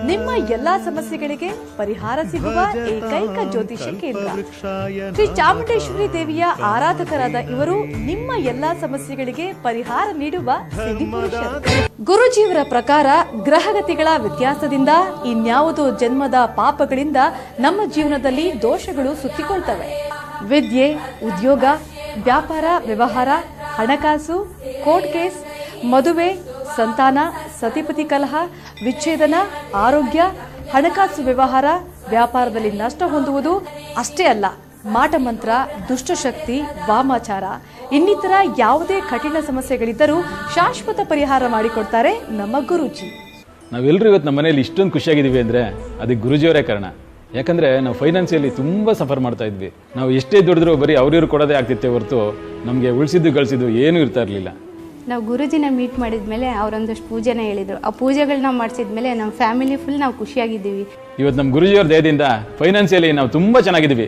ನಿಮ್ಮ ಎಲ್ಲಾ ಸಮಸ್ಯೆಗಳಿಗೆ ಪರಿಹಾರ ಸಿಗುವ ಏಕೈಕ ಜ್ಯೋತಿಷ್ಯ ಕೇಂದ್ರ. ಶ್ರೀ ಚಾಮುಂಡೇಶ್ವರಿ ದೇವಿಯ ಆರಾಧಕರಾದ ಇವರು ನಿಮ್ಮ ಎಲ್ಲಾ ಸಮಸ್ಯೆಗಳಿಗೆ ಪರಿಹಾರ ನೀಡುವ ಸಿದ್ಧಿಪುರುಷರು. ಗುರುಜಿಯವರ ಪ್ರಕಾರ ಗ್ರಹಗತಿಗಳ ವ್ಯತ್ಯಾಸದಿಂದ ಇನ್ಯಾವುದೋ ಜನ್ಮದ ಪಾಪಗಳಿಂದ ನಮ್ಮ ಜೀವನದಲ್ಲಿ ದೋಷಗಳು ಸುತ್ತಿಕೊಳ್ತವೆ. ವಿದ್ಯೆ, ಉದ್ಯೋಗ, ವ್ಯಾಪಾರ ವ್ಯವಹಾರ, ಹಣಕಾಸು, ಕೋರ್ಟ್ ಕೇಸ್, ಮದುವೆ, ಸಂತಾನ, ಸತಿಪತಿ ಕಲಹ, ವಿಚ್ಛೇದನ, ಆರೋಗ್ಯ, ಹಣಕಾಸು ವ್ಯವಹಾರ, ವ್ಯಾಪಾರದಲ್ಲಿ ನಷ್ಟ ಹೊಂದುವುದು ಅಷ್ಟೇ ಅಲ್ಲ, ಮಾಟಮಂತ್ರ, ದುಷ್ಟಶಕ್ತಿ, ವಾಮಾಚಾರ ಇನ್ನಿತರ ಯಾವುದೇ ಕಠಿಣ ಸಮಸ್ಯೆಗಳಿದ್ದರೂ ಶಾಶ್ವತ ಪರಿಹಾರ ಮಾಡಿಕೊಡ್ತಾರೆ ನಮ್ಮ ಗುರೂಜಿ. ನಾವೆಲ್ಲರೂ ಇವತ್ತು ನಮ್ಮ ಮನೆಯಲ್ಲಿ ಇಷ್ಟೊಂದು ಖುಷಿಯಾಗಿದ್ದೀವಿ ಅಂದರೆ ಅದಕ್ಕೆ ಗುರೂಜಿಯವರೇ ಕಾರಣ. ಯಾಕಂದರೆ ನಾವು ಫೈನಾನ್ಸಿಯಲಿ ತುಂಬ ಸಫರ್ ಮಾಡ್ತಾ ಇದ್ವಿ. ನಾವು ಎಷ್ಟೇ ದುಡಿದ್ರೂ ಬರೀ ಅವ್ರಿವ್ರು ಕೊಡೋದೇ ಆಗ್ತಿತ್ತೆ ಹೊರತು ನಮಗೆ ಉಳಿಸಿದ್ದು ಗಳಿಸಿದ್ದು ಏನೂ ಇರ್ತಾ ಇರಲಿಲ್ಲ. ನಾವು ಗುರುಜಿನ ಮೀಟ್ ಮಾಡಿದ್ಮೇಲೆ ಅವರೊಂದಷ್ಟು ಪೂಜೆನ ಹೇಳಿದರು. ಆ ಪೂಜೆಗಳನ್ನ ಮಾಡಿಸಿದ್ಮೇಲೆ ನಮ್ಮ ಫ್ಯಾಮಿಲಿ ಫುಲ್ ನಾವು ಖುಷಿಯಾಗಿದ್ದೀವಿ. ಇವತ್ತು ನಮ್ಮ ಗುರೂಜಿಯವ್ರ ದಯದಿಂದ ಫೈನಾನ್ಸಿಯಲಿ ನಾವು ತುಂಬ ಚೆನ್ನಾಗಿದ್ದೀವಿ.